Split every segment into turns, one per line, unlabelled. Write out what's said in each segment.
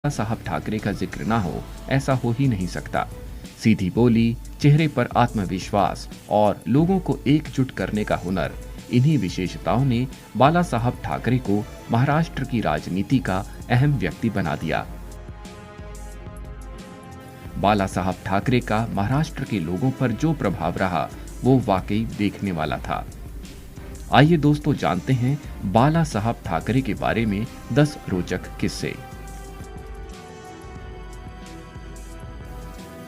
साहब ठाकरे का जिक्र ना हो, ऐसा हो ही नहीं सकता। सीधी बोली, चेहरे पर आत्मविश्वास और लोगों को एकजुट करने का हुनर, इन्हीं विशेषताओं ने बाला साहब ठाकरे को महाराष्ट्र की राजनीति का अहम व्यक्ति बना दिया। बाला साहब ठाकरे का महाराष्ट्र के लोगों पर जो प्रभाव रहा, वो वाकई देखने वाला था। आइए दोस्तों, जानते हैं बाला साहब ठाकरे के बारे में 10 रोचक किस्से।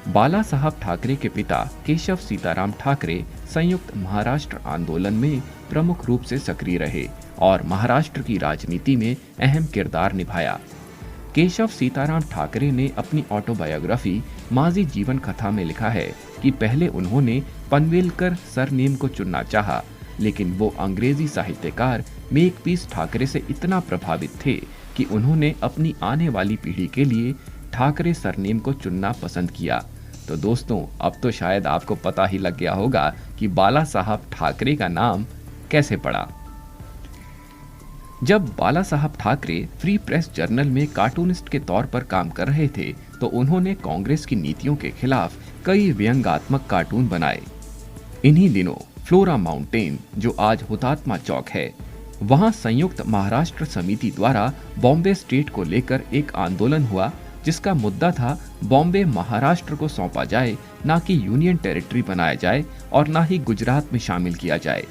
बाला साहब ठाकरे के पिता केशव सीताराम ठाकरे संयुक्त महाराष्ट्र आंदोलन में प्रमुख रूप से सक्रिय रहे और महाराष्ट्र की राजनीति में अहम किरदार निभाया। केशव सीताराम ठाकरे ने अपनी ऑटोबायोग्राफी माजी जीवन कथा में लिखा है कि पहले उन्होंने पनवेलकर सरनेम को चुनना चाहा, लेकिन वो अंग्रेजी साहित्यकार मेकपीस ठाकरे से इतना प्रभावित थे कि उन्होंने अपनी आने वाली पीढ़ी के लिए ठाकरे सरनेम को चुनना पसंद किया। तो दोस्तों, अब तो शायद आपको पता ही लग गया होगा कि बाला साहब ठाकरे का नाम कैसे पड़ा। जब बाला साहब ठाकरे फ्री प्रेस जर्नल में कार्टूनिस्ट के तौर पर काम कर रहे थे, तो उन्होंने कांग्रेस की नीतियों के खिलाफ कई व्यंग्यात्मक कार्टून बनाए। इन्हीं दिनों फ्लोरा माउंटेन, जो आज हुतात्मा चौक है, वहां संयुक्त महाराष्ट्र समिति द्वारा बॉम्बे स्टेट को लेकर एक आंदोलन हुआ, जिसका मुद्दा था बॉम्बे महाराष्ट्र को सौंपा जाए, ना कि यूनियन टेरिटरी बनाया जाए और ना ही गुजरात में शामिल किया जाए,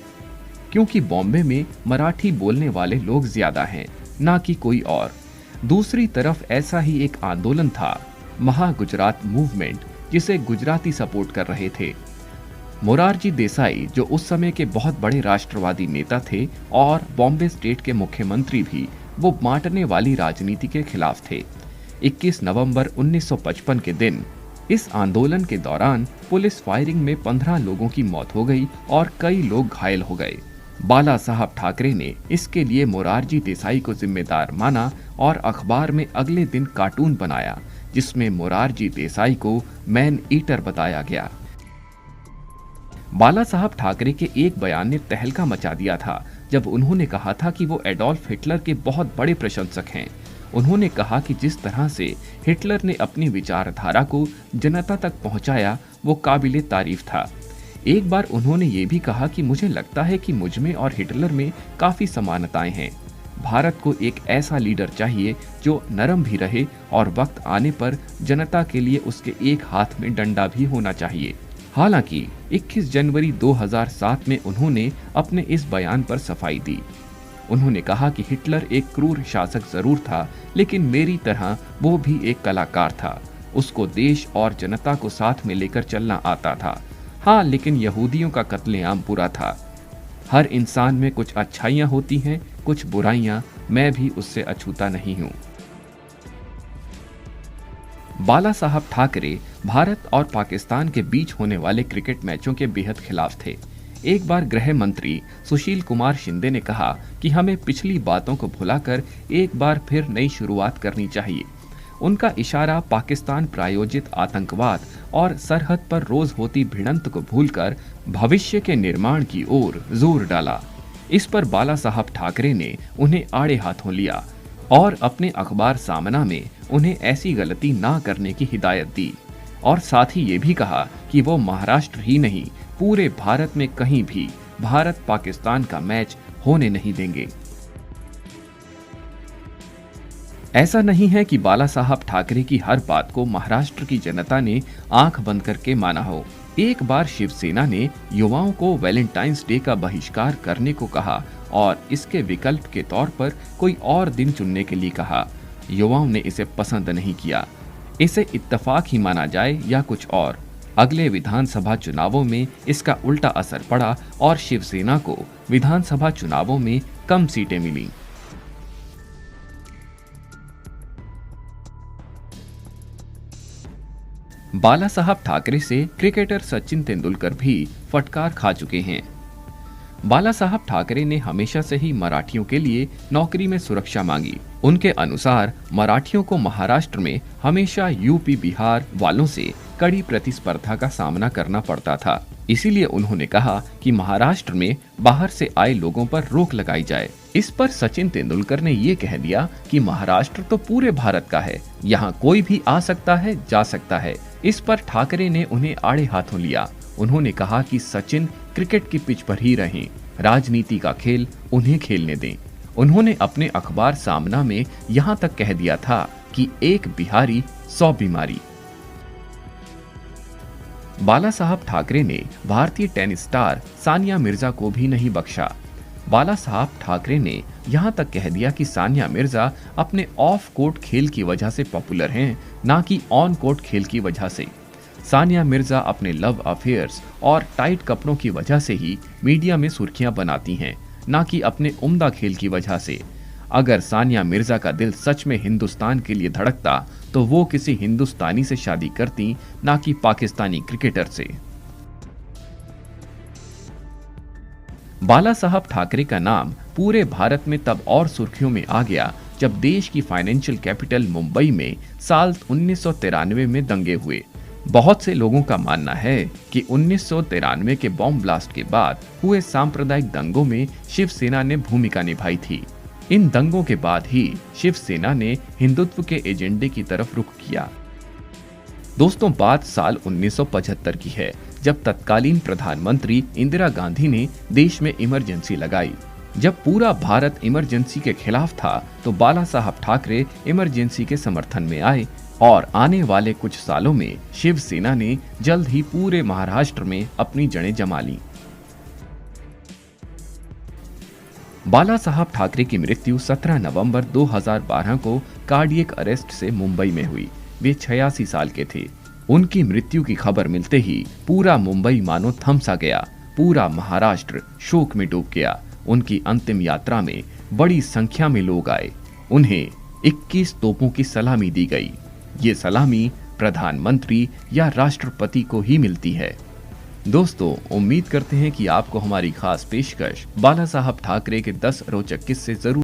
क्योंकि बॉम्बे में मराठी बोलने वाले लोग ज्यादा हैं, ना कि कोई और। दूसरी तरफ ऐसा ही एक आंदोलन था, महा गुजरात मूवमेंट, जिसे गुजराती सपोर्ट कर रहे थे। मोरारजी देसाई, जो उस समय के बहुत बड़े राष्ट्रवादी नेता थे और बॉम्बे स्टेट के मुख्यमंत्री भी, वो बांटने वाली राजनीति के खिलाफ थे। 21 नवंबर 1955 के दिन इस आंदोलन के दौरान पुलिस फायरिंग में 15 लोगों की मौत हो गई और कई लोग घायल हो गए। बाला साहब ठाकरे ने इसके लिए मोरारजी देसाई को जिम्मेदार माना और अखबार में अगले दिन कार्टून बनाया, जिसमें मोरारजी देसाई को मैन ईटर बताया गया। बाला साहब ठाकरे के एक बयान ने तहलका मचा दिया था, जब उन्होंने कहा था कि वो एडोल्फ हिटलर के बहुत बड़े प्रशंसक हैं। उन्होंने कहा कि जिस तरह से हिटलर ने अपनी विचारधारा को जनता तक पहुंचाया, वो काबिले तारीफ था। एक बार उन्होंने ये भी कहा कि मुझे लगता है कि मुझमें और हिटलर में काफी समानताएं हैं। भारत को एक ऐसा लीडर चाहिए जो नरम भी रहे और वक्त आने पर जनता के लिए उसके एक हाथ में डंडा भी होना चाहिए। हालांकि 21 जनवरी 2007 में उन्होंने अपने इस बयान पर सफाई दी। उन्होंने कहा कि हिटलर एक क्रूर शासक जरूर था, लेकिन मेरी तरह वो भी एक कलाकार था। उसको देश और जनता को साथ में लेकर चलना आता था। हाँ, लेकिन यहूदियों का कत्लेआम बुरा था। हर इंसान में कुछ अच्छाइयाँ होती हैं, कुछ बुराइयाँ। मैं भी उससे अछूता नहीं हूँ। बाला साहब ठाकरे भारत और पाकिस्तान के बीच होने वाले क्रिकेट मैचों के बेहद खिलाफ थे। एक बार गृह मंत्री सुशील कुमार शिंदे ने कहा कि हमें पिछली बातों को भुलाकर एक बार फिर नई शुरुआत करनी चाहिए। उनका इशारा पाकिस्तान प्रायोजित आतंकवाद और सरहद पर रोज होती भिड़ंत को भूलकर भविष्य के निर्माण की ओर जोर डाला। इस पर बाला साहब ठाकरे ने उन्हें आड़े हाथों लिया और अपने अखबार सामना में उन्हें ऐसी गलती ना करने की हिदायत दी, और साथ ही ये भी कहा कि वो महाराष्ट्र ही नहीं, पूरे भारत में कहीं भी भारत पाकिस्तान का मैच होने नहीं देंगे। ऐसा नहीं है कि बाला साहब ठाकरे की हर बात को महाराष्ट्र की जनता ने आंख बंद करके माना हो। एक बार शिवसेना ने युवाओं को वैलेंटाइंस डे का बहिष्कार करने को कहा और इसके विकल्प के तौर पर कोई और दिन चुनने के लिए कहा। युवाओं ने इसे पसंद नहीं किया। इसे इत्तेफाक ही माना जाए या कुछ और, अगले विधानसभा चुनावों में इसका उल्टा असर पड़ा और शिवसेना को विधानसभा चुनावों में कम सीटें मिली। बाला साहब ठाकरे से क्रिकेटर सचिन तेंदुलकर भी फटकार खा चुके हैं। बाला साहब ठाकरे ने हमेशा से ही मराठियों के लिए नौकरी में सुरक्षा मांगी। उनके अनुसार मराठियों को महाराष्ट्र में हमेशा यूपी बिहार वालों से कड़ी प्रतिस्पर्धा का सामना करना पड़ता था। इसीलिए उन्होंने कहा कि महाराष्ट्र में बाहर से आए लोगों पर रोक लगाई जाए। इस पर सचिन तेंदुलकर ने ये कह दिया कि महाराष्ट्र तो पूरे भारत का है, यहाँ कोई भी आ सकता है, जा सकता है। इस पर ठाकरे ने उन्हें आड़े हाथों लिया। उन्होंने कहा कि सचिन क्रिकेट की पिच पर ही रहें, राजनीति का खेल उन्हें खेलने दें। उन्होंने अपने अखबार सामना में यहाँ तक कह दिया था कि एक बिहारी 100 बीमारी। बाला साहब ठाकरे ने भारतीय टेनिस स्टार सानिया मिर्जा को भी नहीं बख्शा। बाला साहब ठाकरे ने यहाँ तक कह दिया कि सानिया मिर्जा अपने ऑफ कोर्ट खेल की वजह से पॉपुलर हैं, ना कि ऑन कोर्ट खेल की वजह से। सानिया मिर्जा अपने लव अफेयर्स और टाइट कपड़ों की वजह से ही मीडिया में सुर्खियां बनाती हैं, ना कि अपने उम्दा खेल की वजह से। अगर सानिया मिर्जा का दिल सच में हिंदुस्तान के लिए धड़कता तो वो किसी हिंदुस्तानी से शादी करती, ना कि पाकिस्तानी क्रिकेटर से। बाला साहब ठाकरे का नाम पूरे भारत में तब और सुर्खियों में आ गया जब देश की फाइनेंशियल कैपिटल मुंबई में साल 1993 में दंगे हुए। बहुत से लोगों का मानना है कि 1993 के बॉम्ब ब्लास्ट के बाद हुए सांप्रदायिक दंगों में शिवसेना ने भूमिका निभाई थी। इन दंगों के बाद ही शिवसेना ने हिंदुत्व के एजेंडे की तरफ रुख किया। दोस्तों, बात साल 1975 की है, जब तत्कालीन प्रधानमंत्री इंदिरा गांधी ने देश में इमरजेंसी लगाई। जब पूरा भारत इमरजेंसी के खिलाफ था तो बाला साहब ठाकरे इमरजेंसी के समर्थन में आए और आने वाले कुछ सालों में शिवसेना ने जल्द ही पूरे महाराष्ट्र में अपनी जड़ें जमा ली। बाला साहब ठाकरे की मृत्यु 17 नवंबर 2012 को कार्डियक अरेस्ट से मुंबई में हुई। वे 86 साल के थे। उनकी मृत्यु की खबर मिलते ही पूरा मुंबई मानो थम सा गया। पूरा महाराष्ट्र शोक में डूब गया। उनकी अंतिम यात्रा में बड़ी संख्या में लोग आए। उन्हें 21 तोपों की सलामी दी गई। ये सलामी प्रधानमंत्री या राष्ट्रपति को ही मिलती है। दोस्तों, उम्मीद करते हैं कि आपको हमारी खास पेशकश बाला साहब ठाकरे के 10 रोचक किस्से जरूर